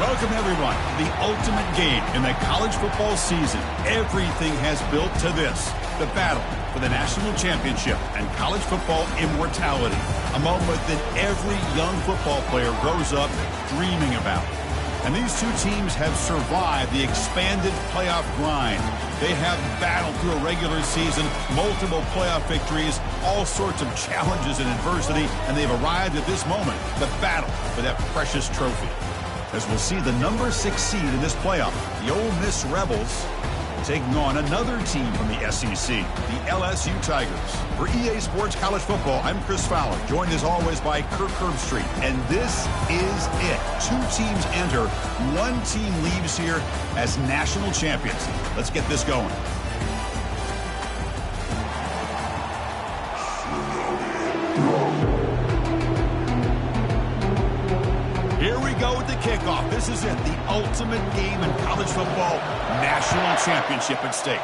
Welcome, everyone, to the ultimate game in the college football season. Everything has built to this, the battle for the national championship and college football immortality, a moment that every young football player grows up dreaming about. And these two teams have survived the expanded playoff grind. They have battled through a regular season, multiple playoff victories, all sorts of challenges and adversity, and they've arrived at this moment, the battle for that precious trophy. As we'll see the number 6 seed in this playoff, the Ole Miss Rebels, taking on another team from the SEC, the LSU Tigers. For EA Sports College Football, I'm Chris Fowler, joined as always by Kirk Herbstreit. And this is it. 2 teams enter, 1 team leaves here as national champions. Let's get this going. Here we go with the kickoff. This is it, the ultimate game in college football, national championship at stake.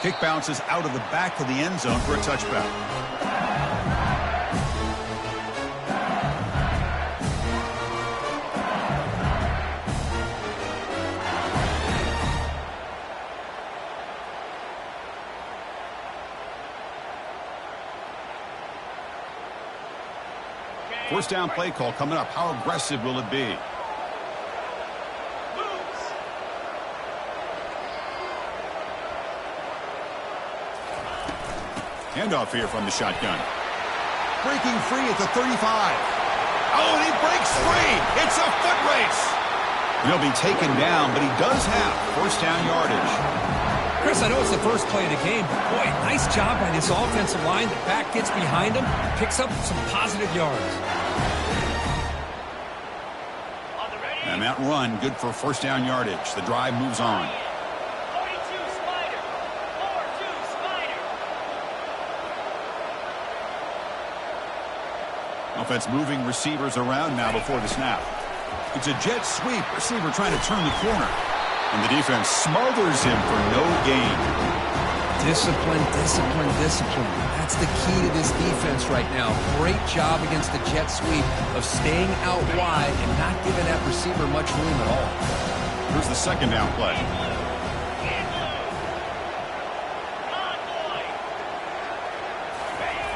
Kick bounces out of the back of the end zone for a touchback. First down play call coming up. How aggressive will it be? Handoff here from the shotgun. Breaking free at the 35. Oh, and he breaks free. It's a foot race. He'll be taken down, but he does have first down yardage. Chris, I know it's the first play of the game, but boy, nice job by this offensive line. The back gets behind him, picks up some positive yards. And that run, good for first down yardage. The drive moves on. 42 Spider. 4-2 Spider. Offense moving receivers around now before the snap. It's a jet sweep. Receiver trying to turn the corner. And the defense smothers him for no gain. Discipline, discipline, discipline. That's the key to this defense right now. Great job against the jet sweep of staying out wide and not giving that receiver much room at all. Here's the second down play.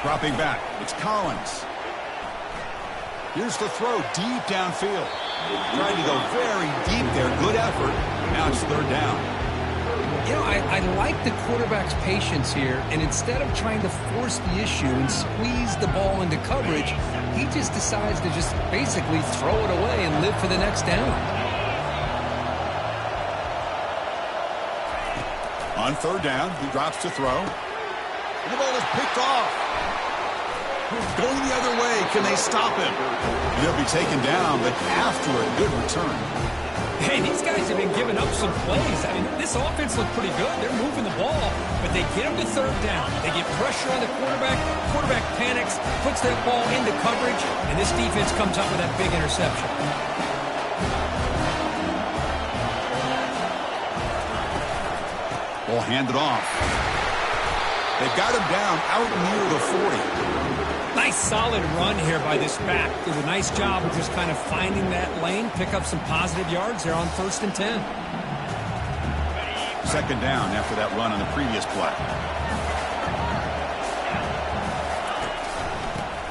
Dropping back. It's Collins. Here's the throw deep downfield. Trying to go very deep there. Good effort. Now it's third down. You know, I like the quarterback's patience here, and instead of trying to force the issue and squeeze the ball into coverage, he just decides to just basically throw it away and live for the next down. On third down, he drops to throw. And the ball is picked off. Going the other way. Can they stop him? He'll be taken down, but after a good return. Hey, these guys have been giving up some plays. I mean, this offense looked pretty good. They're moving the ball, but they get him to third down. They get pressure on the quarterback. Quarterback panics, puts that ball into coverage, and this defense comes up with that big interception. Ball handed off. They've got him down out near the 40. Nice solid run here by this back. Did a nice job of just kind of finding that lane, pick up some positive yards there on 1st and 10. Second down after that run on the previous play.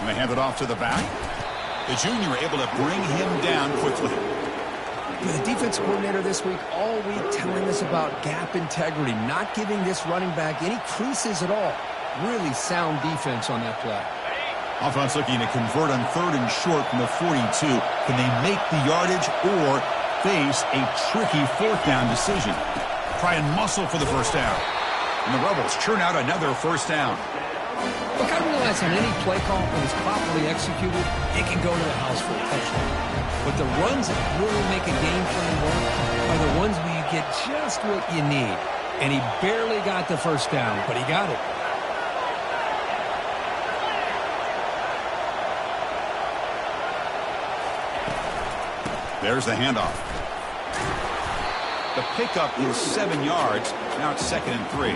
And they hand it off to the back. The junior able to bring him down quickly. The defense coordinator this week all week telling us about gap integrity, not giving this running back any creases at all. Really sound defense on that play. Offense looking to convert on 3rd and short from the 42. Can they make the yardage or face a tricky 4th down decision? Try and muscle for the first down. And the Rebels churn out another first down. Look, I realize on any play call, when it's properly executed, it can go to the house for a touchdown. But the runs that really make a game plan work are the ones where you get just what you need. And he barely got the first down, but he got it. There's the handoff. The pickup is 7 yards. Now it's 2nd and 3.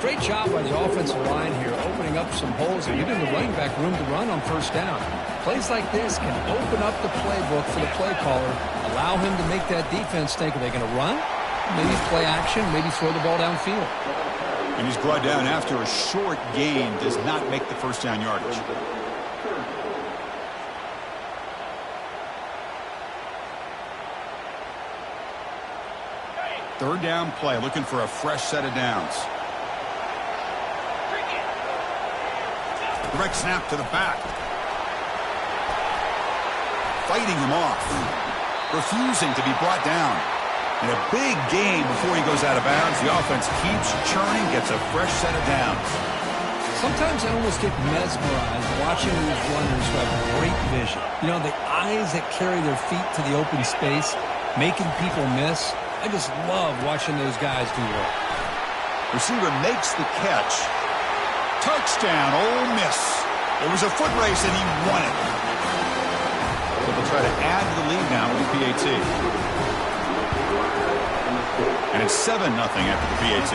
Great job by the offensive line here, opening up some holes and giving the running back room to run on first down. Plays like this can open up the playbook for the play caller, allow him to make that defense think, are they going to run? Maybe play action, maybe throw the ball downfield. And he's brought down after a short gain, does not make the first down yardage. Third down play, looking for a fresh set of downs. Direct snap to the back. Fighting him off. Refusing to be brought down. And a big gain before he goes out of bounds. The offense keeps churning, gets a fresh set of downs. Sometimes I almost get mesmerized watching these runners who have great vision. You know, the eyes that carry their feet to the open space, making people miss. I just love watching those guys do work. Receiver makes the catch. Touchdown, Ole Miss. It was a foot race, and he won it. But they'll try to add to the lead now with the PAT. And it's 7-0 after the PAT.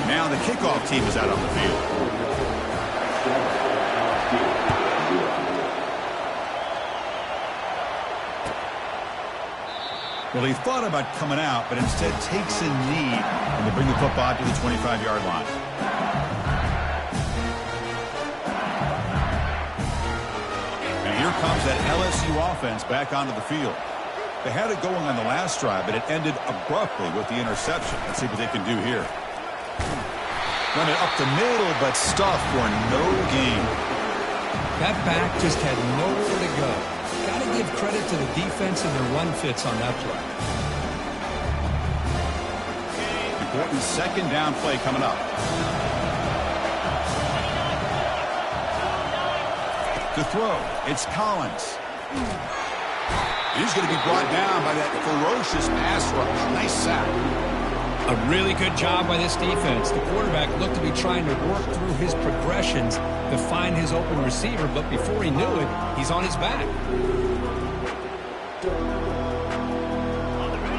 Now the kickoff team is out on the field. Well, he thought about coming out, but instead takes a knee and they bring the football to the 25-yard line. And here comes that LSU offense back onto the field. They had it going on the last drive, but it ended abruptly with the interception. Let's see what they can do here. Run it up the middle, but stuffed for no gain. That back just had nowhere to go. Got to give credit to the defense and their run fits on that play. Important second down play coming up. To throw, it's Collins. He's going to be brought down by that ferocious pass rush. Nice sack. A really good job by this defense. The quarterback looked to be trying to work through his progressions to find his open receiver, but before he knew it, he's on his back.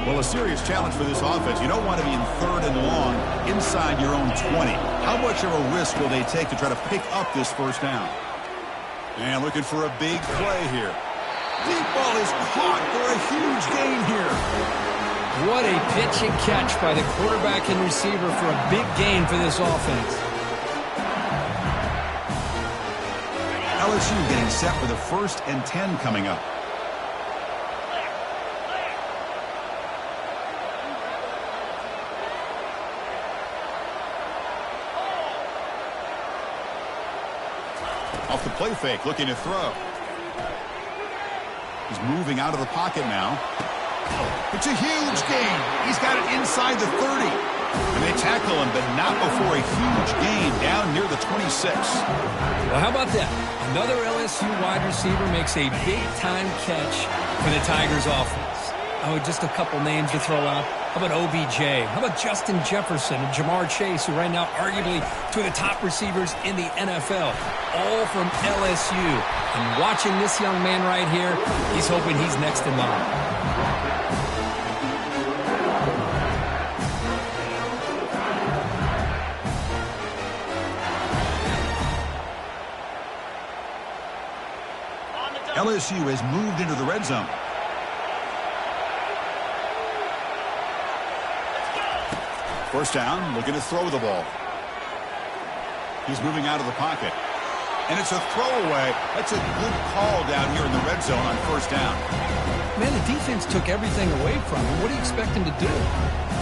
Well, a serious challenge for this offense. You don't want to be in third and long inside your own 20. How much of a risk will they take to try to pick up this first down? And looking for a big play here. Deep ball is caught for a huge gain here. What a pitch and catch by the quarterback and receiver for a big gain for this offense. LSU getting set for the 1st and 10 coming up. Off the play fake, looking to throw. He's moving out of the pocket now. It's a huge gain. He's got it inside the 30. And they tackle him, but not before a huge gain down near the 26. Well, how about that? Another LSU wide receiver makes a big-time catch for the Tigers offense. Oh, just a couple names to throw out. How about OBJ? How about Justin Jefferson and Jamar Chase, who right now arguably two of the top receivers in the NFL, all from LSU. And watching this young man right here, he's hoping he's next in line. LSU has moved into the red zone. First down, looking to throw the ball. He's moving out of the pocket. And it's a throwaway. That's a good call down here in the red zone on first down. Man, the defense took everything away from him. What do you expect him to do?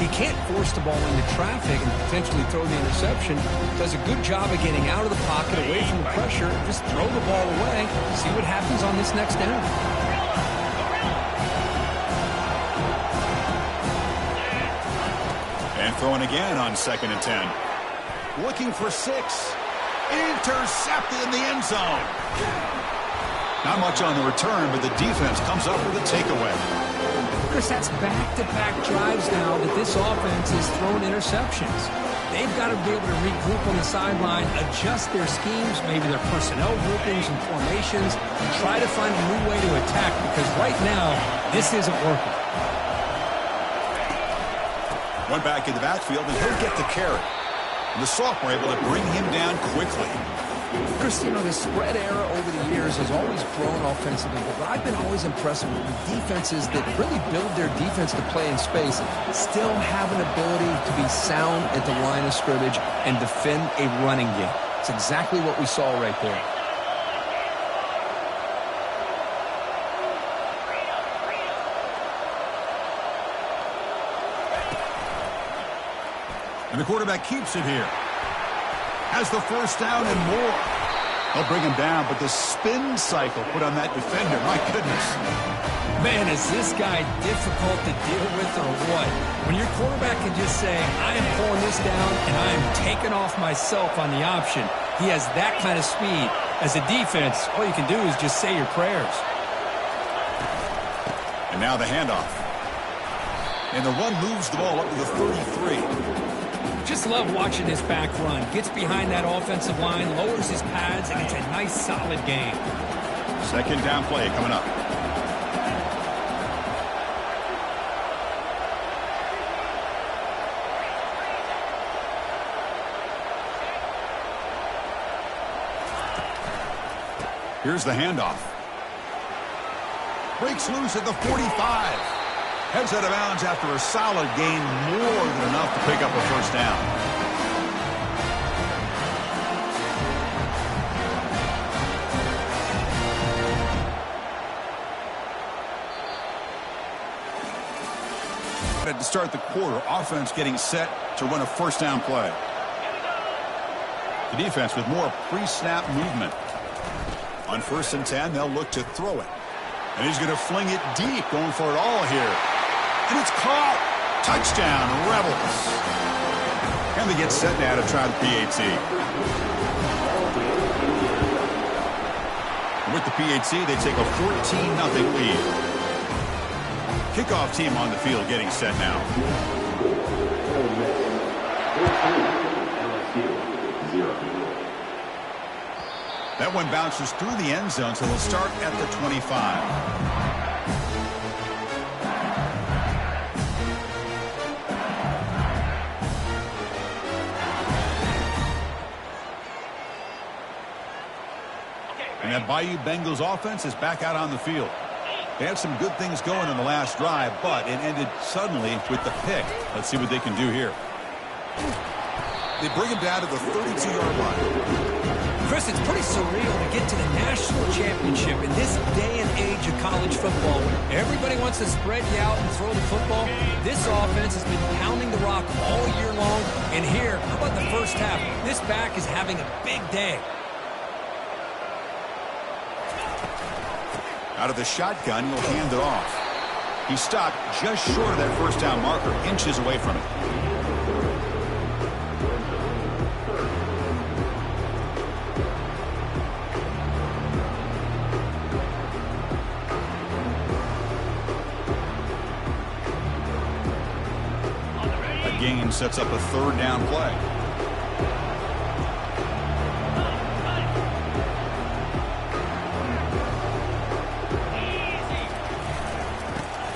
He can't force the ball into traffic and potentially throw the interception. Does a good job of getting out of the pocket, away from the pressure. Just throw the ball away. See what happens on this next down. And throwing again on 2nd and 10. Looking for 6. Intercepted in the end zone. Not much on the return, but the defense comes up with a takeaway. Chris, that's back-to-back drives now that this offense has thrown interceptions. They've got to be able to regroup on the sideline, adjust their schemes, maybe their personnel groupings and formations, and try to find a new way to attack, because right now, this isn't working. One back in the backfield, and he'll get the carry. And the sophomore able to bring him down quickly. Chris, you know, the spread era over the years has always grown offensively, but I've been always impressed with the defenses that really build their defense to play in space and still have an ability to be sound at the line of scrimmage and defend a running game. It's exactly what we saw right there. And the quarterback keeps it here. Has the first down and more. They'll bring him down, but the spin cycle put on that defender, my goodness. Man, is this guy difficult to deal with or what? When your quarterback can just say, I am pulling this down and I am taking off myself on the option. He has that kind of speed. As a defense, all you can do is just say your prayers. And now the handoff. And the run moves the ball up to the 33. Just love watching this back run. Gets behind that offensive line, lowers his pads, and it's a nice, solid game. Second down play coming up. Here's the handoff. Breaks loose at the 45. Heads out of bounds after a solid gain, more than enough to pick up a first down. To start the quarter, offense getting set to run a first down play. The defense with more pre-snap movement. On 1st and 10, they'll look to throw it. And he's going to fling it deep, going for it all here. And it's caught. Touchdown, Rebels. And they get set now to try the PAT. With the PAT, they take a 14-0 lead. Kickoff team on the field getting set now. That one bounces through the end zone, so they'll start at the 25. And that Bayou Bengals offense is back out on the field. They had some good things going in the last drive, but it ended suddenly with the pick. Let's see what they can do here. They bring him down to the 32-yard line. Chris, it's pretty surreal to get to the national championship in this day and age of college football. Everybody wants to spread you out and throw the football. This offense has been pounding the rock all year long. And here, how about the first half? This back is having a big day. Out of the shotgun, he'll hand it off. He stopped just short of that first down marker, inches away from it. A gain sets up a 3rd down play.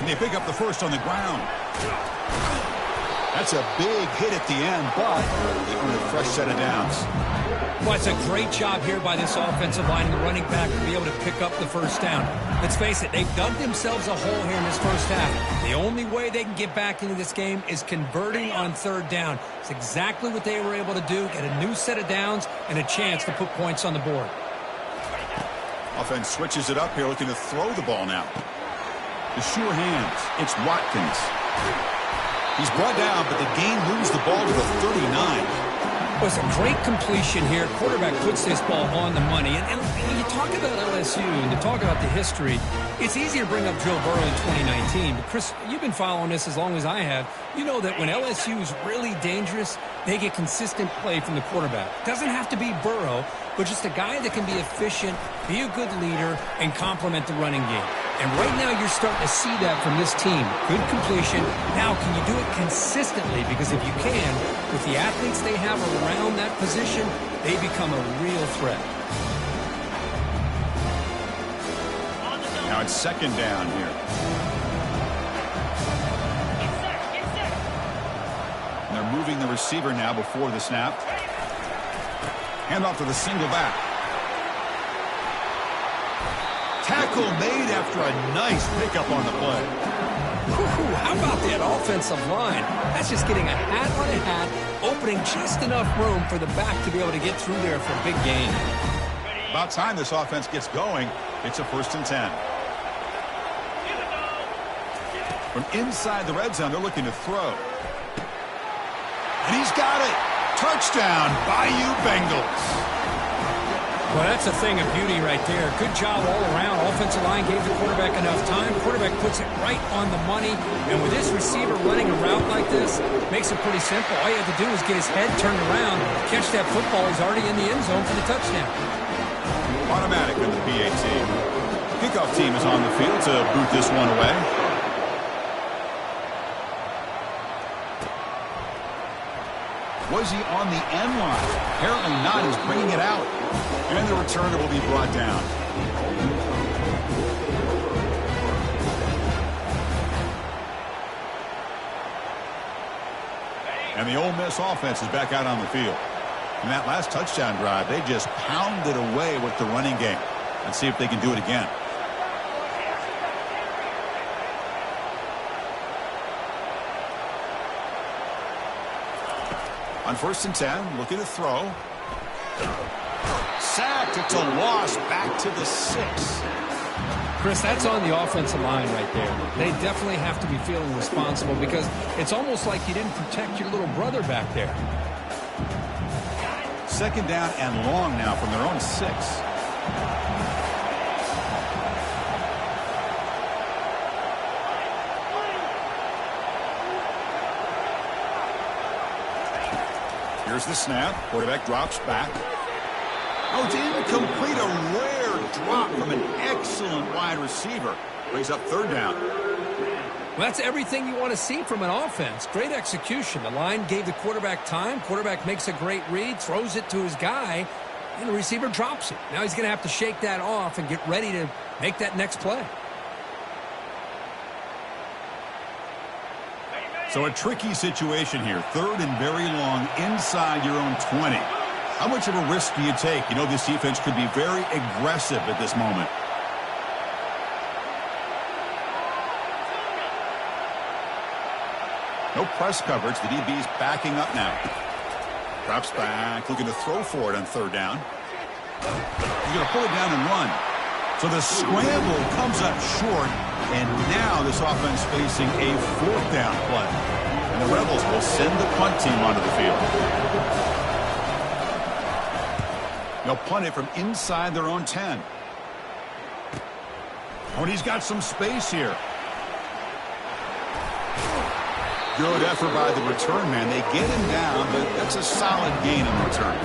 They pick up the first on the ground. That's a big hit at the end, but they earn a fresh set of downs. Well, it's a great job here by this offensive line and the running back to be able to pick up the first down. Let's face it, they've dug themselves a hole here in this first half. The only way they can get back into this game is converting on 3rd down. It's exactly what they were able to do, get a new set of downs and a chance to put points on the board. Offense switches it up here, looking to throw the ball now. The sure hands. It's Watkins. He's brought down, but the gain moves the ball to the 39. Well, it's a great completion here. Quarterback puts this ball on the money. And when you talk about LSU and you talk about the history, it's easy to bring up Joe Burrow in 2019. But, Chris, you've been following this as long as I have. You know that when LSU is really dangerous, they get consistent play from the quarterback. Doesn't have to be Burrow, but just a guy that can be efficient, be a good leader, and complement the running game. And right now you're starting to see that from this team. Good completion. Now, can you do it consistently? Because if you can, with the athletes they have around that position, they become a real threat. Now it's 2nd down here. And they're moving the receiver now before the snap. Hand off to the single back. Tackle made after a nice pickup on the play. Whew, how about that offensive line? That's just getting a hat on a hat, opening just enough room for the back to be able to get through there for a big gain. About time this offense gets going. It's a 1st and 10. From inside the red zone, they're looking to throw. And he's got it. Touchdown, Bayou Bengals. Well, that's a thing of beauty right there. Good job all around. Offensive line gave the quarterback enough time. Quarterback puts it right on the money. And with this receiver running a route like this, makes it pretty simple. All you have to do is get his head turned around, catch that football. He's already in the end zone for the touchdown. Automatic in the PAT. Kickoff team is on the field to boot this one away. Was he on the end line? Apparently not. He's bringing it out. And the returner will be brought down. And the Ole Miss offense is back out on the field. In that last touchdown drive, they just pounded away with the running game. Let's see if they can do it again. On 1st and 10, looking to throw. Sacked. It's a loss back to the 6. Chris, that's on the offensive line right there. They definitely have to be feeling responsible because it's almost like you didn't protect your little brother back there. 2nd down and long now from their own 6. Here's the snap. Quarterback drops back. Oh, it's incomplete. A rare drop from an excellent wide receiver. Brings up 3rd down. Well, that's everything you want to see from an offense. Great execution. The line gave the quarterback time. Quarterback makes a great read, throws it to his guy, and the receiver drops it. Now he's going to have to shake that off and get ready to make that next play. So a tricky situation here. 3rd and very long inside your own 20. How much of a risk do you take? You know, this defense could be very aggressive at this moment. No press coverage. The DB's backing up now. Drops back, looking to throw for it on 3rd down. He's going to pull it down and run. So the scramble comes up short, and now this offense facing a 4th down play. And the Rebels will send the punt team onto the field. They'll punt it from inside their own 10. Oh, and he's got some space here. Good effort by the return man. They get him down, but that's a solid gain in return.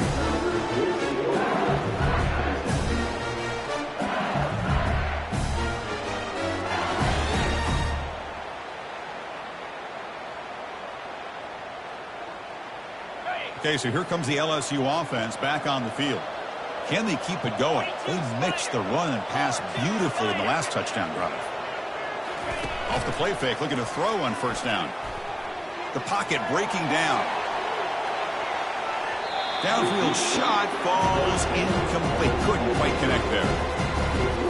Okay, so here comes the LSU offense back on the field. Can they keep it going? They mixed the run and pass beautifully in the last touchdown drive. Off the play fake, looking to throw on 1st down. The pocket breaking down. Downfield shot falls incomplete. Couldn't quite connect there.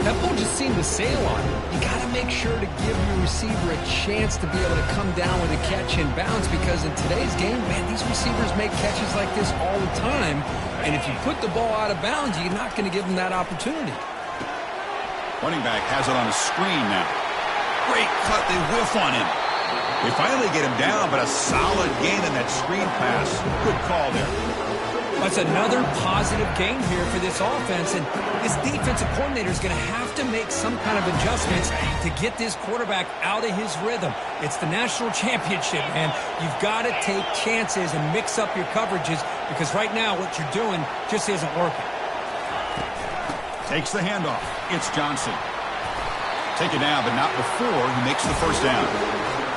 That ball just seemed to sail on him. You got to make sure to give your receiver a chance to be able to come down with a catch and bounce because in today's game, man, these receivers make catches like this all the time. And if you put the ball out of bounds, you're not going to give them that opportunity. Running back has it on a screen now. Great cut. They whiff on him. They finally get him down, but a solid gain in that screen pass. Good call there. That's another positive game here for this offense, and this defensive coordinator is going to have to make some kind of adjustments to get this quarterback out of his rhythm. It's the national championship, man. You've got to take chances and mix up your coverages because right now what you're doing just isn't working. Takes the handoff. It's Johnson. Take it down, but not before he makes the 1st down.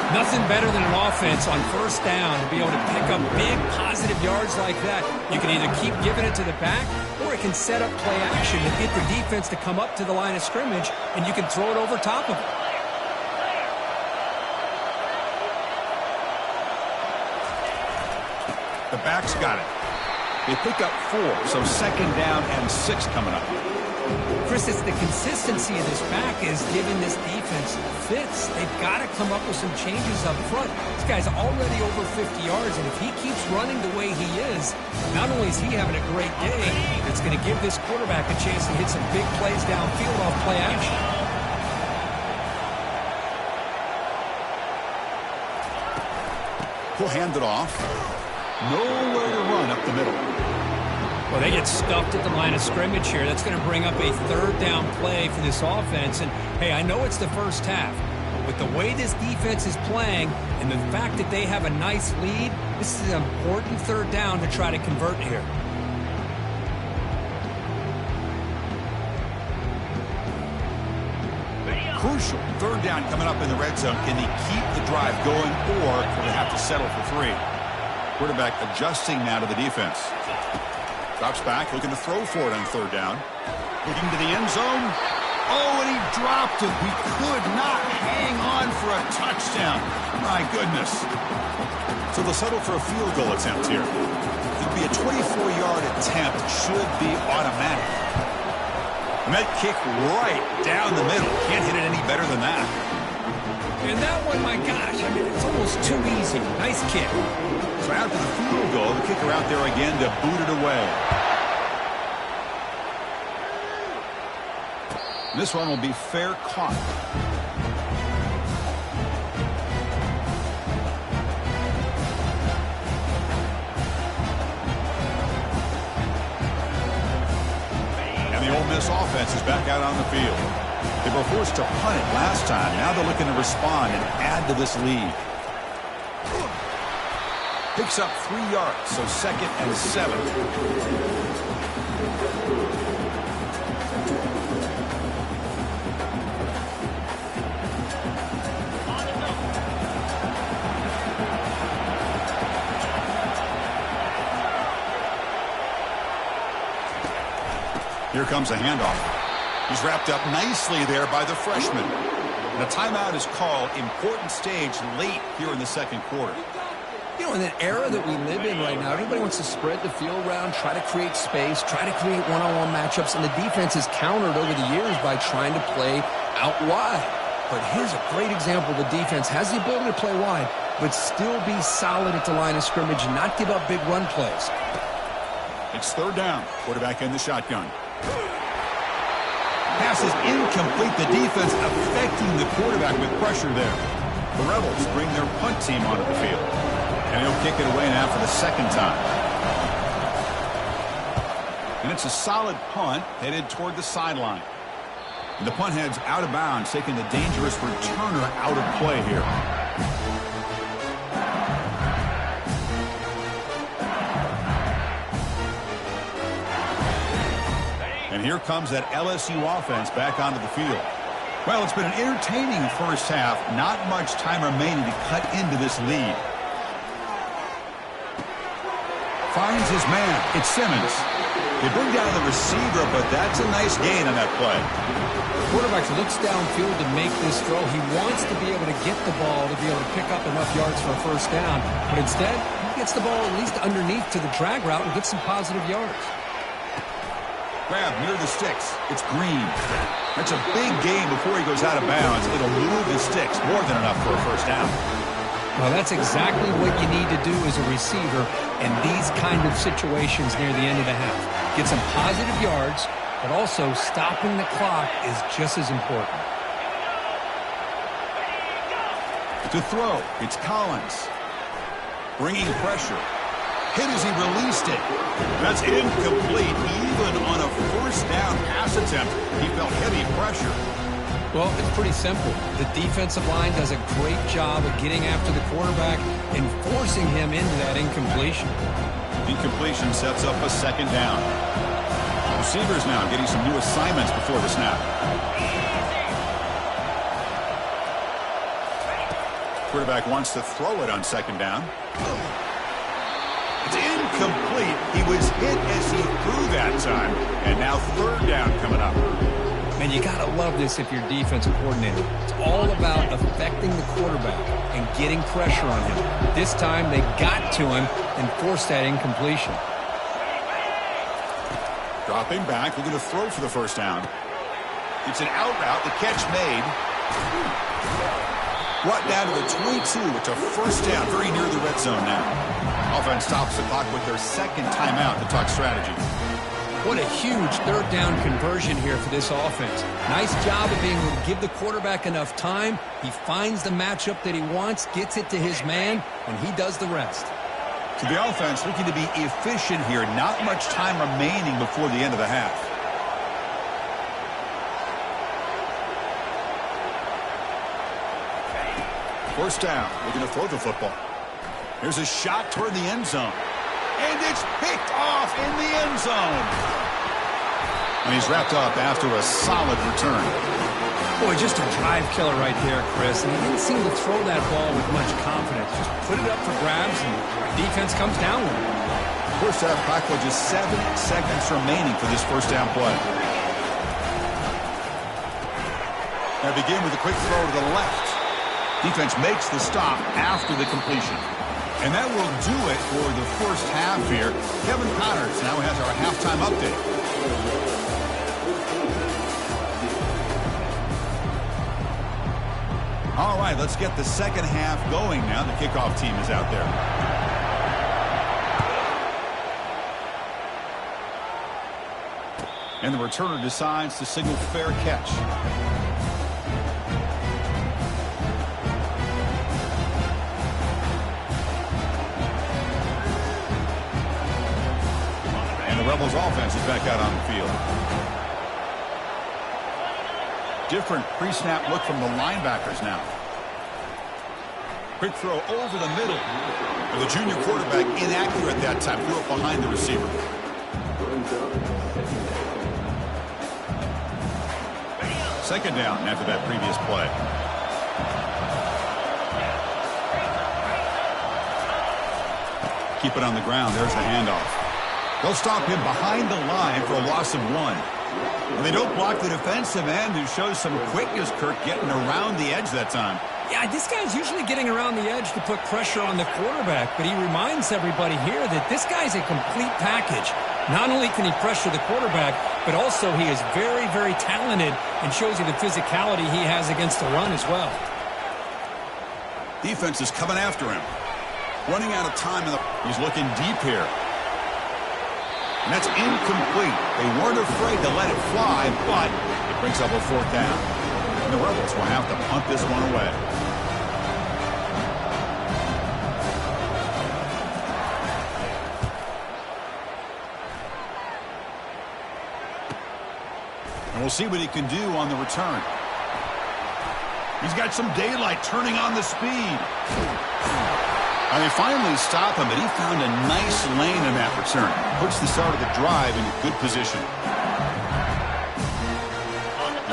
Nothing better than an offense on 1st down to be able to pick up big positive yards like that. You can either keep giving it to the back or it can set up play action to get the defense to come up to the line of scrimmage and you can throw it over top of it. The back's got it. They pick up 4, so second down and 6 coming up. Chris, it's the consistency of this back is giving this defense fits. They've got to come up with some changes up front. This guy's already over 50 yards, and if he keeps running the way he is, not only is he having a great day, it's going to give this quarterback a chance to hit some big plays downfield off play action. He'll hand it off. Nowhere to run up the middle. Well, they get stuffed at the line of scrimmage here. That's going to bring up a third down play for this offense. And, hey, I know it's the first half, but with the way this defense is playing and the fact that they have a nice lead, this is an important third down to try to convert here. Crucial third down coming up in the red zone. Can he keep the drive going, or will they have to settle for 3? Quarterback adjusting now to the defense. Drops back, looking to throw for it on third down. Looking to the end zone. Oh, and he dropped it. He could not hang on for a touchdown. My goodness. So they'll settle for a field goal attempt here. It'll be a 24-yard attempt. Should be automatic. And that kick right down the middle. Can't hit it any better than that. And that one, my gosh, I mean, it's almost too easy. Nice kick. So after the field goal, the kicker out there again to boot it away. This one will be fair caught. And the Ole Miss offense is back out on the field. They were forced to punt it last time. Now they're looking to respond and add to this lead. Picks up 3 yards, so second and 7. Here comes a handoff. He's wrapped up nicely there by the freshman. And a timeout is called. Important stage late here in the second quarter. You know, in the era that we live in right now, everybody wants to spread the field around, try to create space, try to create one-on-one matchups, and the defense has countered over the years by trying to play out wide. But here's a great example. The defense has the ability to play wide, but still be solid at the line of scrimmage and not give up big run plays. It's third down. Quarterback in the shotgun. Pass is incomplete. The defense affecting the quarterback with pressure there. The Rebels bring their punt team onto the field. And he'll kick it away now for the second time. And it's a solid punt headed toward the sideline. And the punt heads out of bounds, taking the dangerous returner out of play here. And here comes that LSU offense back onto the field. Well, it's been an entertaining first half. Not much time remaining to cut into this lead. Finds his man. It's Simmons. They bring down the receiver, but that's a nice gain on that play. The quarterback looks downfield to make this throw. He wants to be able to get the ball to be able to pick up enough yards for a first down. But instead, he gets the ball at least underneath to the drag route and gets some positive yards. Grab near the sticks. It's Green. That's a big gain before he goes out of bounds. It'll move the sticks. More than enough for a first down. Well, that's exactly what you need to do as a receiver in these kind of situations near the end of the half. Get some positive yards, but also stopping the clock is just as important. To throw, it's Collins. Bringing pressure. Hit as he released it. That's incomplete. Even on a first down pass attempt, he felt heavy pressure. Well, it's pretty simple. The defensive line does a great job of getting after the quarterback and forcing him into that incompletion. Incompletion sets up a second down. Receivers now getting some new assignments before the snap. Quarterback wants to throw it on second down. It's incomplete. He was hit as he threw that time. And now third down coming up. Man, you got to love this if you're defensive coordinator. It's all about affecting the quarterback and getting pressure on him. This time they got to him and forced that incompletion. Dropping back, looking to throw for the first down. It's an out route, the catch made. Brought down to the 22. It's a first down, very near the red zone now. Offense stops the clock with their second timeout to talk strategy. What a huge third down conversion here for this offense. Nice job of being able to give the quarterback enough time. He finds the matchup that he wants, gets it to his man, and he does the rest. So the offense looking to be efficient here. Not much time remaining before the end of the half. First down, looking to throw the football. Here's a shot toward the end zone. And it's picked off in the end zone. And he's wrapped up after a solid return. Boy, just a drive killer right there, Chris. And he didn't seem to throw that ball with much confidence. Just put it up for grabs, and defense comes down with it. First half clock with just 7 seconds remaining for this first down play. Now begin with a quick throw to the left. Defense makes the stop after the completion. And that will do it for the first half here. Kevin Connors now has our halftime update. All right, let's get the second half going now. The kickoff team is out there. And the returner decides to signal fair catch. Rebels offense is back out on the field. Different pre-snap look from the linebackers now. Quick throw over the middle. And the junior quarterback inaccurate that time. Threw it behind the receiver. Second down after that previous play. Keep it on the ground. There's the handoff. They'll stop him behind the line for a loss of 1. And they don't block the defensive end, who shows some quickness, Kirk, getting around the edge that time. Yeah, this guy's usually getting around the edge to put pressure on the quarterback, but he reminds everybody here that this guy's a complete package. Not only can he pressure the quarterback, but also he is very, very talented and shows you the physicality he has against the run as well. Defense is coming after him. Running out of time. He's looking deep here. And that's incomplete. They weren't afraid to let it fly, but it brings up a fourth down. And the Rebels will have to punt this one away. And we'll see what he can do on the return. He's got some daylight turning on the speed. And they finally stop him, but he found a nice lane in that return. Puts the start of the drive in a good position.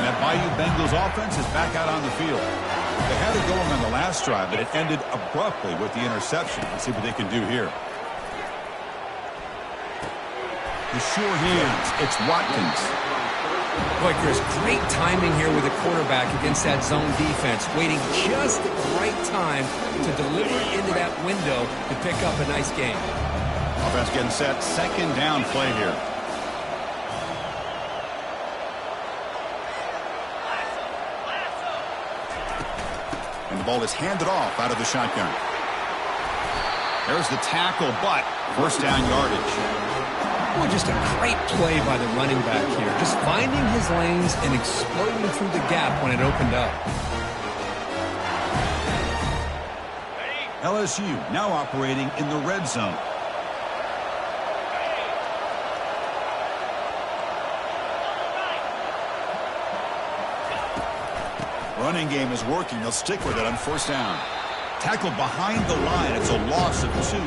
And that Bayou Bengals offense is back out on the field. They had it going on the last drive, but it ended abruptly with the interception. Let's see what they can do here. The sure hands, it's Watkins. Boy, Chris, great timing here with the quarterback against that zone defense, waiting just at the right time to deliver into that window to pick up a nice game. Offense getting set, second down play here. And the ball is handed off out of the shotgun. There's the tackle, but first down yardage. Boy, just a great play by the running back here. Just finding his lanes and exploding through the gap when it opened up. LSU now operating in the red zone. Running game is working. They'll stick with it on first down. Tackle behind the line. It's a loss of 2.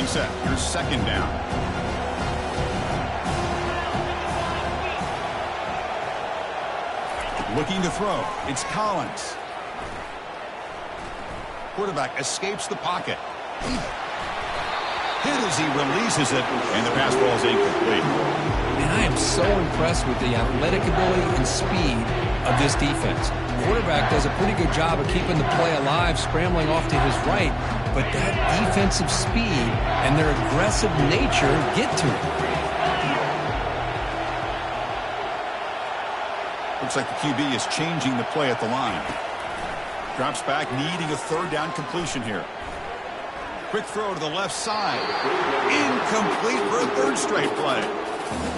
Set. Here's second down. Looking to throw. It's Collins. Quarterback escapes the pocket. Hit as he releases it, and the pass ball is incomplete. And I am so impressed with the athletic ability and speed of this defense. Quarterback does a pretty good job of keeping the play alive, scrambling off to his right, but that defensive speed and their aggressive nature get to him. Looks like the QB is changing the play at the line. Drops back, needing a third down completion here. Quick throw to the left side. Incomplete for a third straight play.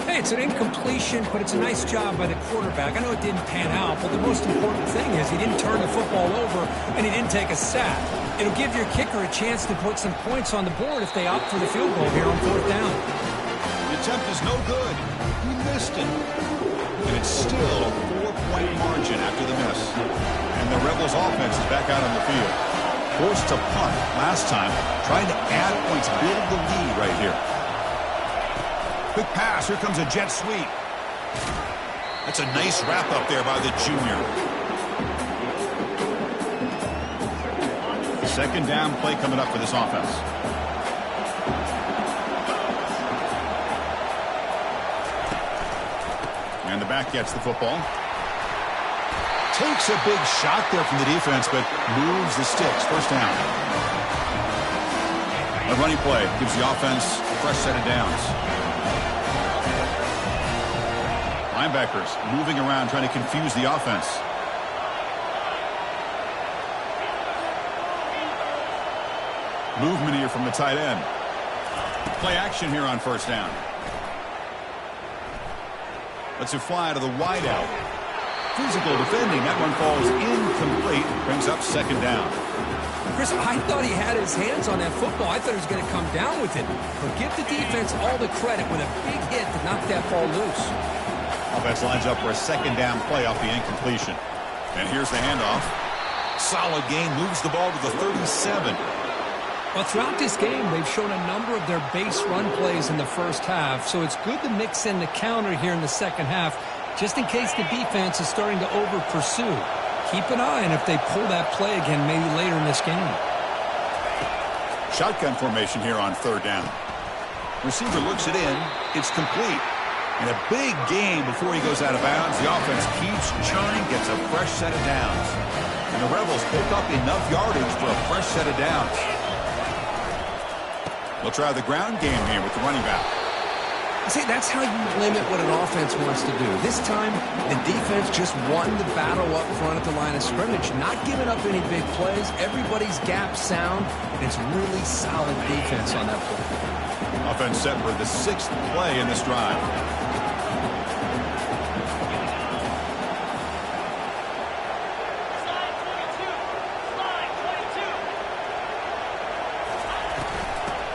Hey, it's an incompletion, but it's a nice job by the quarterback. I know it didn't pan out, but the most important thing is he didn't turn the football over and he didn't take a sack. It'll give your kicker a chance to put some points on the board if they opt for the field goal here on fourth down. The attempt is no good. He missed it. And it's still a 4-point margin after the miss. And the Rebels offense is back out on the field. Forced to punt last time, trying to add points, build the lead right here. Quick pass, here comes a jet sweep. That's a nice wrap up there by the junior. Second down play coming up for this offense. And the back gets the football. Takes a big shot there from the defense, but moves the sticks. First down. A running play gives the offense a fresh set of downs. Linebackers moving around, trying to confuse the offense. Movement here from the tight end. Play action here on first down. Lets it fly to the wideout. Physical defending. That one falls incomplete. Brings up second down. Chris, I thought he had his hands on that football. I thought he was going to come down with it. But give the defense all the credit with a big hit to knock that ball loose. Offense lines up for a second down play off the incompletion. And here's the handoff. Solid gain. Moves the ball to the 37. Well, throughout this game, they've shown a number of their base run plays in the first half, so it's good to mix in the counter here in the second half, just in case the defense is starting to over-pursue. Keep an eye on if they pull that play again maybe later in this game. Shotgun formation here on third down. Receiver looks it in. It's complete. And a big gain before he goes out of bounds. The offense keeps churning, gets a fresh set of downs. And the Rebels pick up enough yardage for a fresh set of downs. They'll try the ground game here with the running back. See, that's how you limit what an offense wants to do. This time, the defense just won the battle up front at the line of scrimmage, not giving up any big plays. Everybody's gap sound, and it's really solid defense on that play. Offense set for the 6th play in this drive.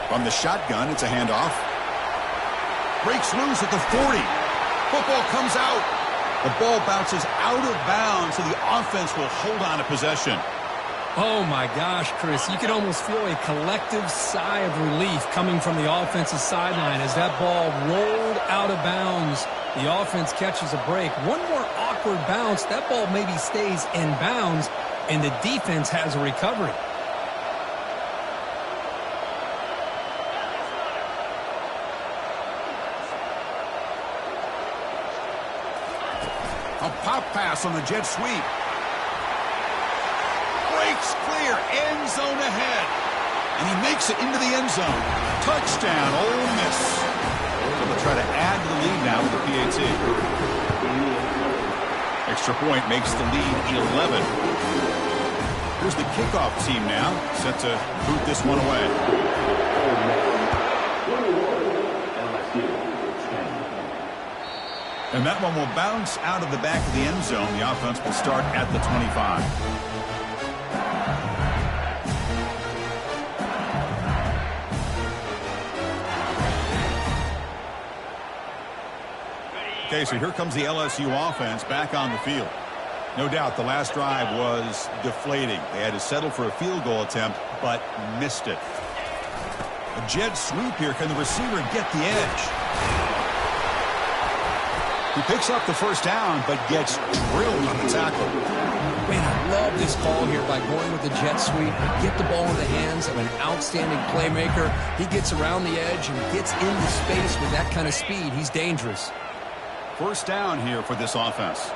From the shotgun, it's a handoff. Breaks loose at the 40. Football comes out. The ball bounces out of bounds, so the offense will hold on to possession. Oh, my gosh, Chris. You can almost feel a collective sigh of relief coming from the offensive sideline as that ball rolled out of bounds. The offense catches a break. One more awkward bounce. That ball maybe stays in bounds, and the defense has a recovery. A pop pass on the jet sweep. Breaks clear. End zone ahead. And he makes it into the end zone. Touchdown, Ole Miss. So they'll try to add to the lead now with the PAT. Extra point makes the lead 11. Here's the kickoff team now, set to boot this one away. And that one will bounce out of the back of the end zone. The offense will start at the 25. Okay, so here comes the LSU offense back on the field. No doubt the last drive was deflating. They had to settle for a field goal attempt, but missed it. A jet sweep here. Can the receiver get the edge? He picks up the first down, but gets drilled on the tackle. Man, I love this call here by going with the jet sweep. Get the ball in the hands of an outstanding playmaker. He gets around the edge and gets into space with that kind of speed. He's dangerous. First down here for this offense.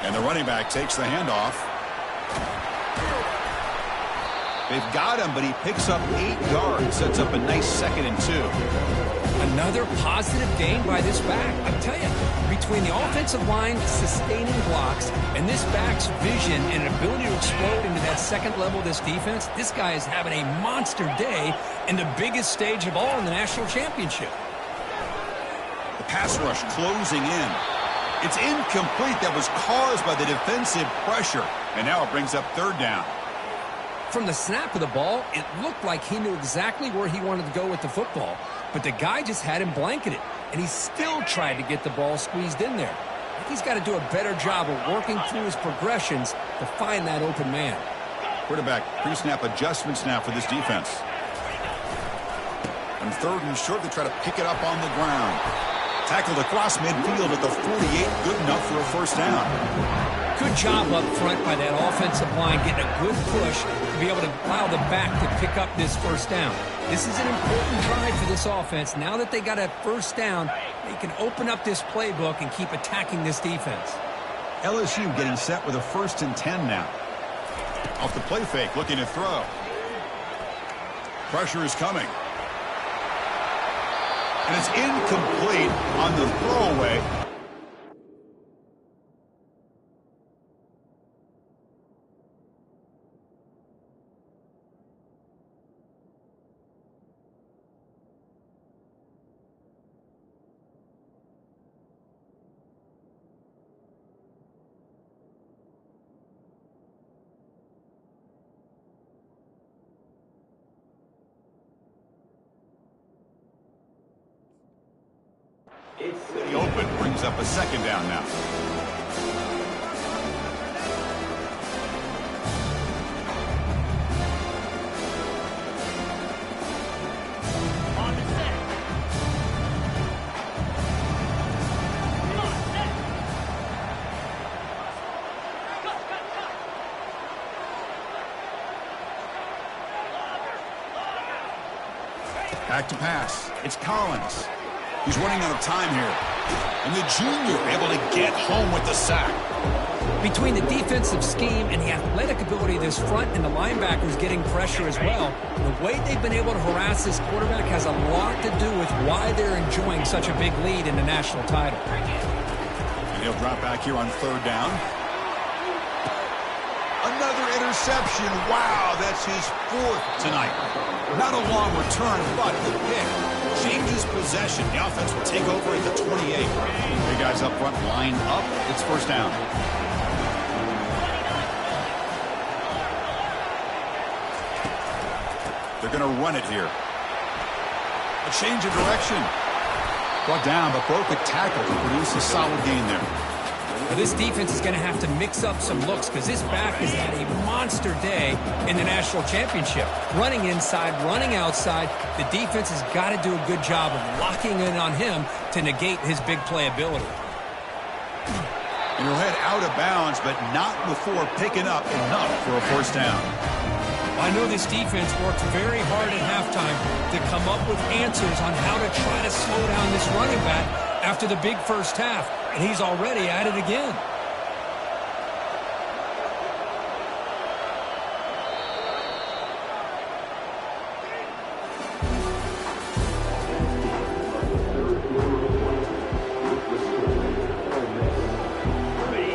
And the running back takes the handoff. They've got him, but he picks up 8 yards, sets up a nice 2nd and 2. Another positive gain by this back. I tell you, between the offensive line sustaining blocks and this back's vision and ability to explode into that second level of this defense, this guy is having a monster day in the biggest stage of all in the national championship. The pass rush closing in. It's incomplete. That was caused by the defensive pressure. And now it brings up 3rd down. From the snap of the ball, it looked like he knew exactly where he wanted to go with the football. But the guy just had him blanketed, and he still tried to get the ball squeezed in there. I think he's got to do a better job of working through his progressions to find that open man. Quarterback pre-snap adjustments now for this defense. On 3rd and short, they try to pick it up on the ground. Tackled across midfield at the 48, good enough for a 1st down. Good job up front by that offensive line, getting a good push to be able to allow the back to pick up this 1st down. This is an important drive for this offense. Now that they got a 1st down, they can open up this playbook and keep attacking this defense. LSU getting set with a 1st and 10 now. Off the play fake, looking to throw. Pressure is coming. And it's incomplete on the throwaway. The open brings up a 2nd down now. On the set. Come on, set. Cut. Back to pass. It's Collins. He's running out of time here. And the junior able to get home with the sack. Between the defensive scheme and the athletic ability of this front and the linebackers getting pressure as well, the way they've been able to harass this quarterback has a lot to do with why they're enjoying such a big lead in the national title. And he'll drop back here on 3rd down. Another interception. Wow, that's his 4th tonight. Not a long return, but the pick changes possession. The offense will take over at the 28. Hey guys up front line up. It's 1st down. They're going to run it here. A change of direction. Brought down, but broke a tackle to produce a solid gain there. Well, this defense is going to have to mix up some looks because this back has had a monster day in the national championship. Running inside, running outside, the defense has got to do a good job of locking in on him to negate his big play ability. And he'll head out of bounds, but not before picking up enough for a 1st down. I know this defense worked very hard at halftime to come up with answers on how to try to slow down this running back after the big 1st half, and he's already at it again.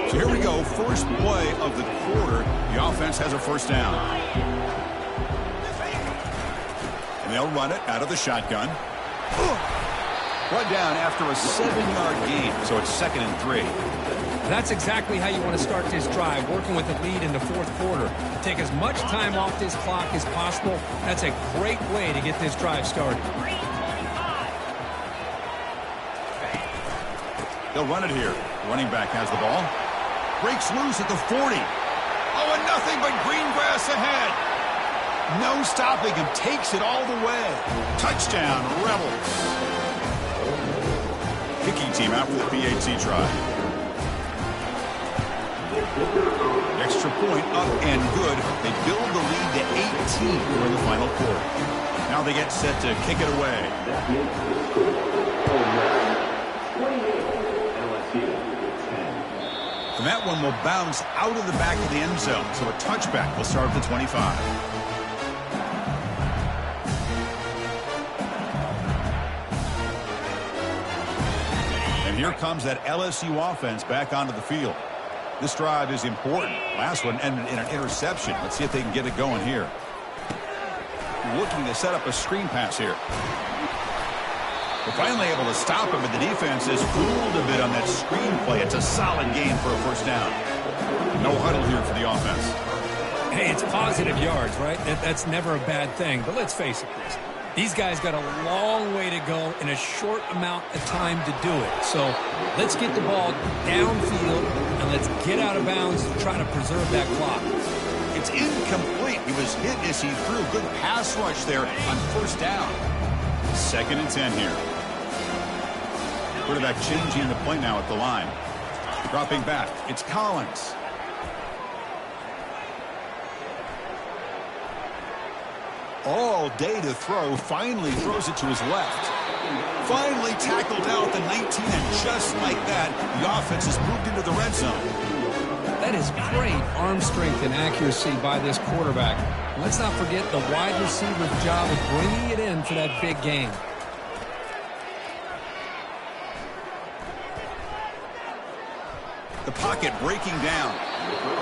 So here we go, first play of the quarter. The offense has a 1st down. And they'll run it out of the shotgun. Brought down after a 7-yard gain, so it's 2nd and 3. That's exactly how you want to start this drive, working with the lead in the 4th quarter. Take as much time off this clock as possible. That's a great way to get this drive started. They'll run it here. Running back has the ball. Breaks loose at the 40. Oh, and nothing but green grass ahead. No stopping him. Takes it all the way. Touchdown, Rebels. Kicking team out for the PAT try. Extra point up and good. They build the lead to 18 during the final quarter. Now they get set to kick it away. And that one will bounce out of the back of the end zone. So a touchback will start at the 25. And here comes that LSU offense back onto the field. This drive is important. Last one ended in an interception. Let's see if they can get it going here. Looking to set up a screen pass here. They're finally able to stop him, but the defense is fooled a bit on that screen play. It's a solid game for a first down. No huddle here for the offense. Hey, it's positive yards, right? That's never a bad thing. But let's face it, Chris. These guys got a long way to go in a short amount of time to do it. So let's get the ball downfield and let's get out of bounds to try to preserve that clock. It's incomplete. He was hit as he threw. Good pass rush there on first down. 2nd and 10 here. Quarterback changing the play now at the line. Dropping back. It's Collins. All day to throw. Finally throws it to his left. Finally tackled down at the 19, and just like that, the offense has moved into the red zone. That is great arm strength and accuracy by this quarterback. Let's not forget the wide receiver's job of bringing it in for that big game. The pocket breaking down.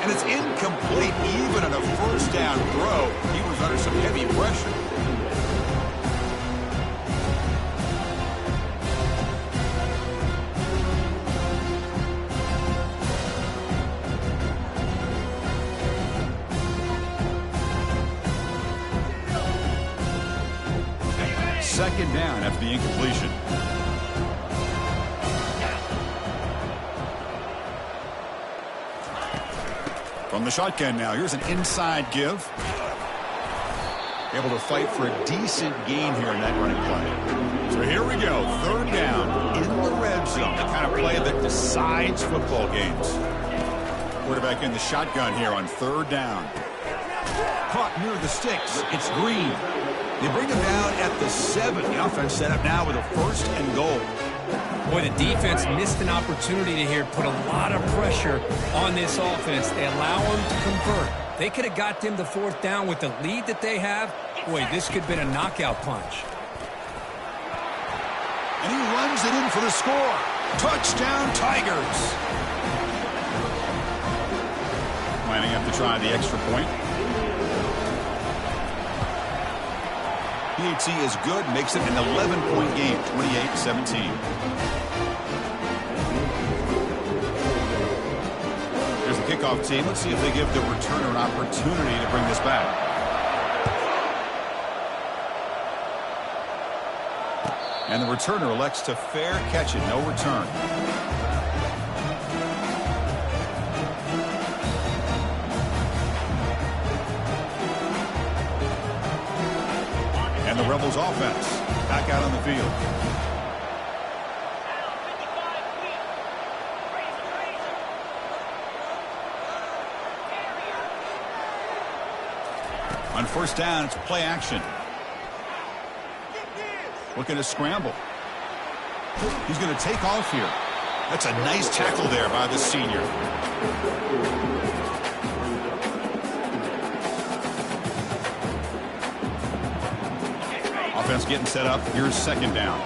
And it's incomplete even on a first down throw. He was under some heavy pressure. Second down after the incompletion. From the shotgun now, here's an inside give. Able to fight for a decent gain here in that running play. So here we go, 3rd down in the red zone. The kind of play that decides football games. Quarterback in the shotgun here on 3rd down. Caught near the sticks. It's Green. They bring him down at the 7. The offense set up now with a 1st and goal. Boy, the defense missed an opportunity to here put a lot of pressure on this offense. They allow them to convert. They could have got them to 4th down with the lead that they have. Boy, this could have been a knockout punch. And he runs it in for the score. Touchdown, Tigers. Lining up to try the extra point. PHC is good, makes it an 11-point game, 28-17. Here's the kickoff team. Let's see if they give the returner an opportunity to bring this back. And the returner elects to fair catch it, no return. And the Rebels offense back out on the field. On 1st down, it's play action. Looking to scramble. He's going to take off here. That's a nice tackle there by the senior. Offense getting set up. Here's 2nd down.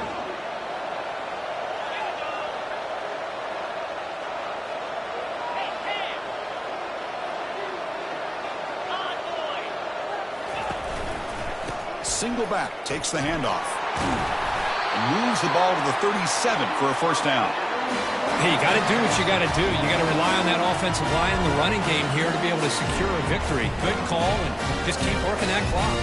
Single back, takes the handoff. And moves the ball to the 37 for a 1st down. Hey, you got to do what you got to do. You got to rely on that offensive line in the running game here to be able to secure a victory. Good call, and just keep working that clock.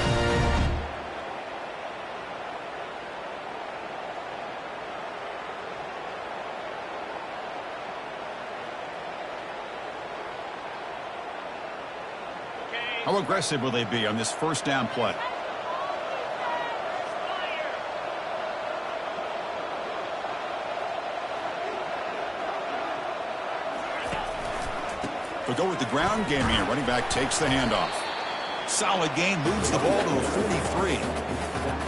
How aggressive will they be on this 1st down play? They'll go with the ground game here. Running back takes the handoff. Solid gain, moves the ball to a 43.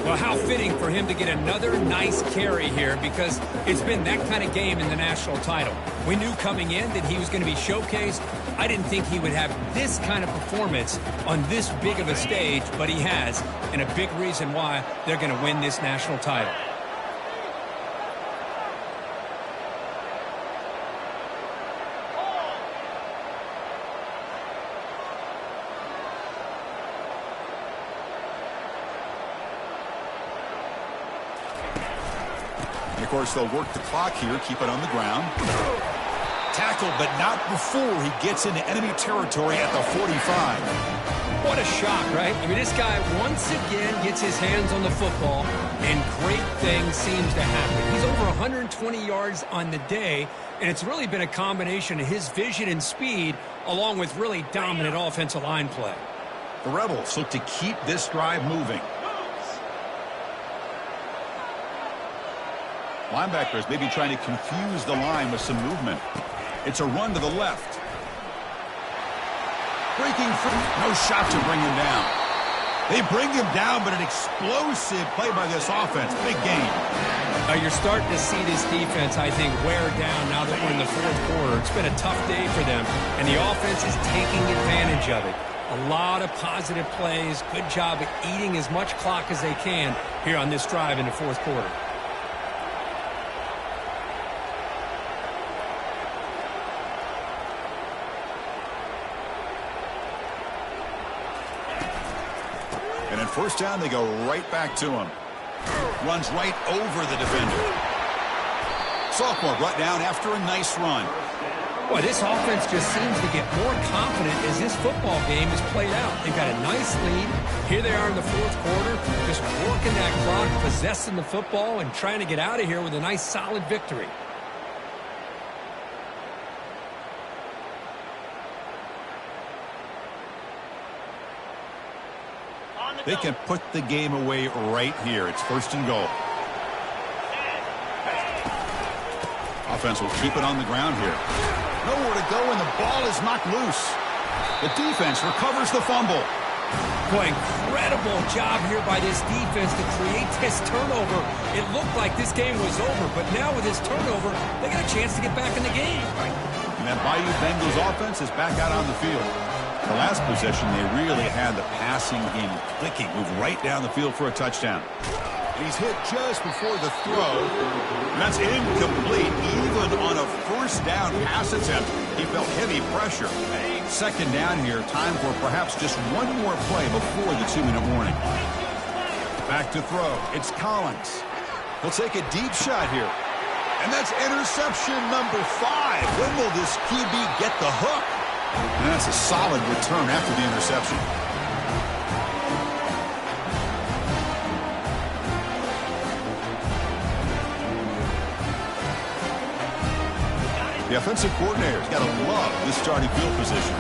Well, how fitting for him to get another nice carry here, because it's been that kind of game in the national title. We knew coming in that he was going to be showcased. I didn't think he would have this kind of performance on this big of a stage, but he has, and a big reason why they're going to win this national title. Of course, they'll work the clock here, keep it on the ground. Tackle, but not before he gets into enemy territory at the 45. What a shock, right? I mean, this guy once again gets his hands on the football, and great things seems to happen. He's over 120 yards on the day, and it's really been a combination of his vision and speed, along with really dominant offensive line play. The Rebels look to keep this drive moving. Linebackers maybe trying to confuse the line with some movement. It's a run to the left. Breaking free. No shot to bring him down. They bring him down, but an explosive play by this offense. Big game. You're starting to see this defense, I think, wear down now that we're in the fourth quarter. It's been a tough day for them, and the offense is taking advantage of it. A lot of positive plays. Good job at eating as much clock as they can here on this drive in the fourth quarter. And at first down, they go right back to him. Runs right over the defender. Sophomore brought down after a nice run. Boy, this offense just seems to get more confident as this football game is played out. They've got a nice lead. Here they are in the fourth quarter, just working that clock, possessing the football, and trying to get out of here with a nice, solid victory. They can put the game away right here. It's first and goal. Offense will keep it on the ground here. Nowhere to go, and the ball is knocked loose. The defense recovers the fumble. Boy, incredible job here by this defense to create this turnover. It looked like this game was over, but now with this turnover, they got a chance to get back in the game. And that Bayou Bengals offense is back out on the field. The last possession, they really had the passing game clicking. Move right down the field for a touchdown. And he's hit just before the throw. And that's incomplete. Even on a first down pass attempt, he felt heavy pressure. Second down here, time for perhaps just one more play before the 2-minute warning. Back to throw. It's Collins. He'll take a deep shot here. And that's interception number 5. When will this QB get the hook? And that's a solid return after the interception. The offensive coordinator's got to love this starting field position.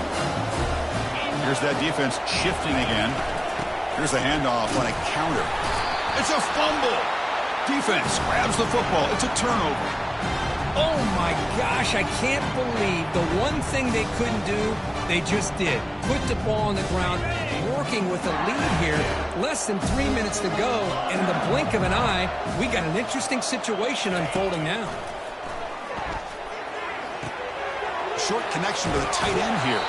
Here's that defense shifting again. Here's the handoff on a counter. It's a fumble. Defense grabs the football. It's a turnover. Oh, my gosh, I can't believe the one thing they couldn't do, they just did. Put the ball on the ground, working with a lead here. Less than 3 minutes to go, and in the blink of an eye, we got an interesting situation unfolding now. Short connection to the tight end here.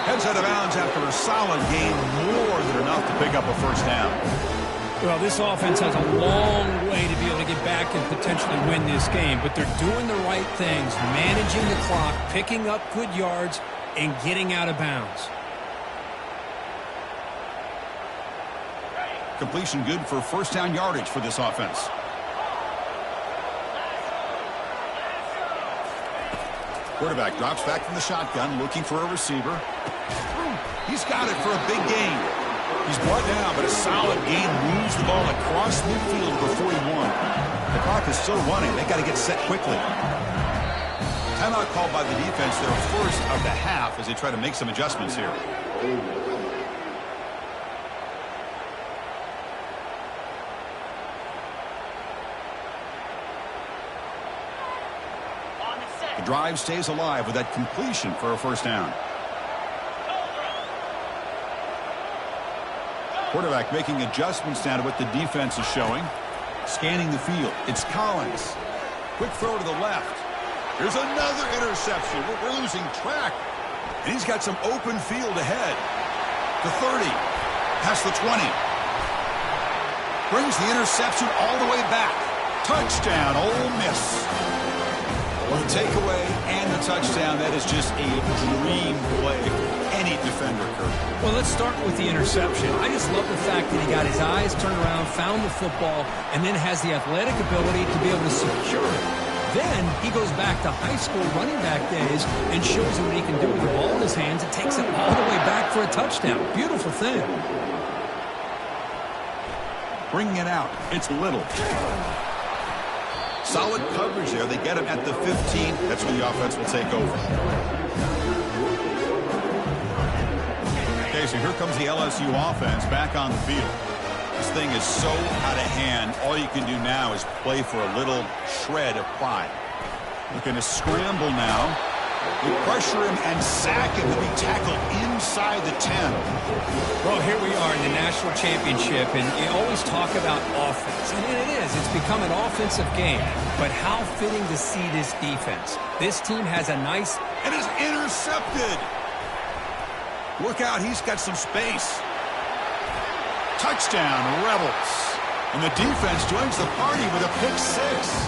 Heads out of bounds after a solid gain, more than enough to pick up a first down. Well, this offense has a long way to be able to get back and potentially win this game, but they're doing the right things, managing the clock, picking up good yards, and getting out of bounds. Completion good for first down yardage for this offense. Quarterback drops back from the shotgun, looking for a receiver. He's got it for a big gain. He's brought down, but a solid gain moves the ball across midfield to the 41. The clock is still running. They got to get set quickly. Timeout called by the defense, their first of the half, as they try to make some adjustments here. The drive stays alive with that completion for a first down. Quarterback making adjustments now to what the defense is showing. Scanning the field. It's Collins. Quick throw to the left. Here's another interception. We're losing track. And he's got some open field ahead. The 30. Past the 20. Brings the interception all the way back. Touchdown, Ole Miss. Well, the takeaway and the touchdown, that is just a dream play for any defender, Kurt. Well, let's start with the interception. I just love the fact that he got his eyes turned around, found the football, and then has the athletic ability to be able to secure it. Then he goes back to high school running back days and shows him what he can do with the ball in his hands and takes it all the way back for a touchdown. Beautiful thing. Bringing it out. It's Little. Solid coverage there. They get him at the 15. That's where the offense will take over. Okay, so here comes the LSU offense back on the field. This thing is so out of hand. All you can do now is play for a little shred of pride. Looking to scramble now. They pressure him and sack him. He'll be tackled inside the 10. Well, here we are in the national championship, and you always talk about offense. And it is. It's become an offensive game. But how fitting to see this defense. This team has a nice... And is intercepted. Look out. He's got some space. Touchdown, Rebels. And the defense joins the party with a pick six.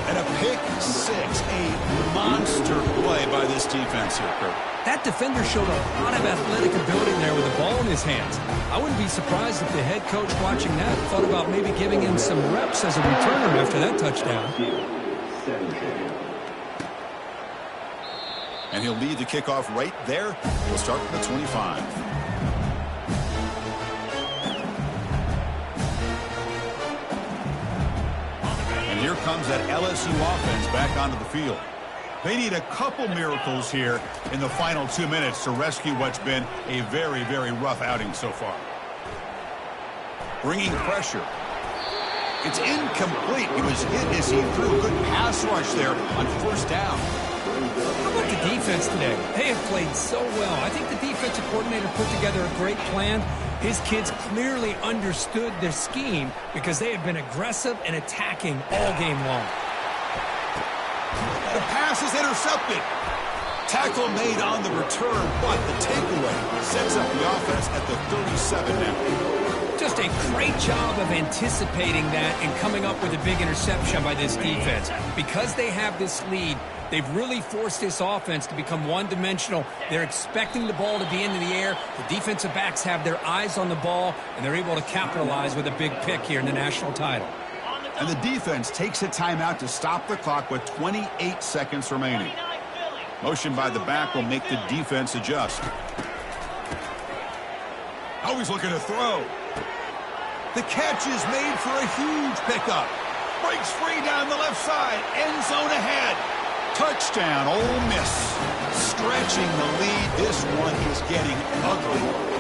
And a pick six, a monster play by this defense here, Kurt. That defender showed a lot of athletic ability there with the ball in his hands. I wouldn't be surprised if the head coach watching that thought about maybe giving him some reps as a returner after that touchdown. And he'll lead the kickoff right there. We'll start from the 25. Here comes that LSU offense back onto the field. They need a couple miracles here in the final 2 minutes to rescue what's been a very, very rough outing so far. Bringing pressure. It's incomplete. He was hit as he threw a good pass rush there on first down. How about the defense today? They have played so well. I think the defensive coordinator put together a great plan. His kids clearly understood their scheme because they have been aggressive and attacking all game long. The pass is intercepted. Tackle made on the return, but the takeaway sets up the offense at the 37 now. Just a great job of anticipating that and coming up with a big interception by this defense. Because they have this lead, they've really forced this offense to become one-dimensional. They're expecting the ball to be into the air. The defensive backs have their eyes on the ball, and they're able to capitalize with a big pick here in the national title. And the defense takes a timeout to stop the clock with 28 seconds remaining. Motion by the back will make the defense adjust. Always looking to throw. The catch is made for a huge pickup. Breaks free down the left side. End zone ahead. Touchdown, Ole Miss. Stretching the lead. This one is getting ugly.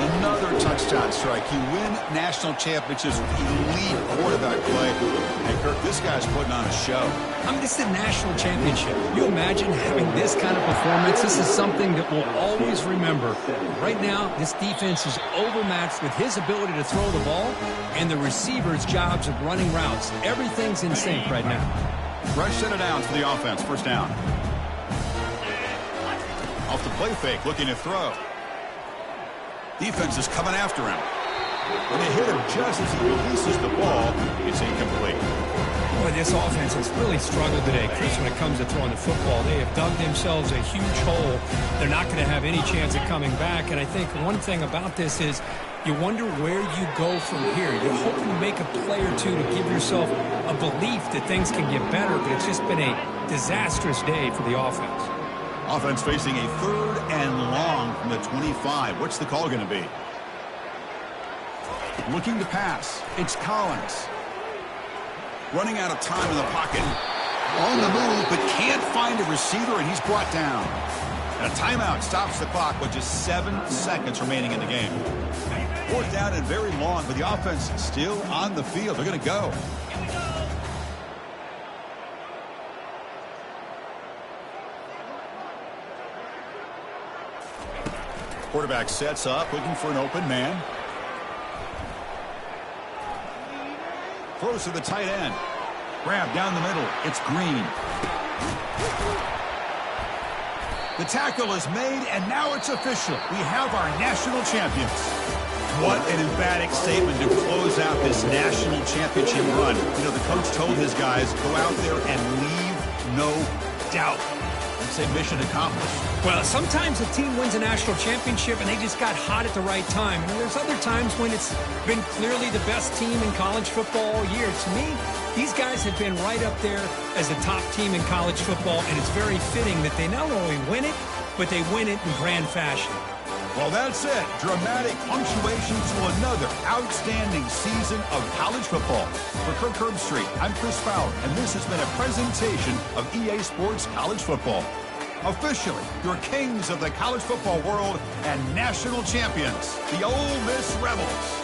Another touchdown strike. You win national championships with elite quarterback play. And Kirk, this guy's putting on a show. I mean, this is a national championship. You imagine having this kind of performance? This is something that we'll always remember. Right now, this defense is overmatched with his ability to throw the ball and the receivers' jobs of running routes. Everything's in sync right now. Rush set it down for the offense. First down. Off the play fake, looking to throw. Defense is coming after him. When they hit him just as he releases the ball, it's incomplete. Boy, this offense has really struggled today, Chris, when it comes to throwing the football. They have dug themselves a huge hole. They're not going to have any chance of coming back. And I think one thing about this is you wonder where you go from here. You're hoping to make a play or two to give yourself a belief that things can get better, but it's just been a disastrous day for the offense. Offense facing a 3rd and long from the 25. What's the call going to be? Looking to pass. It's Collins. Running out of time in the pocket. On the move, but can't find a receiver, and he's brought down. And a timeout stops the clock with just 7 seconds remaining in the game. 4th down and very long, but the offense still on the field. They're going to go. Quarterback sets up, looking for an open man. Throws to the tight end. Grab down the middle. It's Green. The tackle is made, and now it's official. We have our national champions. What an emphatic statement to close out this national championship run. You know, the coach told his guys, go out there and leave no doubt. I'd say mission accomplished. Well, sometimes a team wins a national championship and they just got hot at the right time. And there's other times when it's been clearly the best team in college football all year. To me, these guys have been right up there as a top team in college football, and it's very fitting that they not only win it, but they win it in grand fashion. Well, that's it. Dramatic punctuation to another outstanding season of college football. For Kirk Herbstreit, I'm Chris Fowler, and this has been a presentation of EA Sports College Football. Officially, your kings of the college football world and national champions, the Ole Miss Rebels.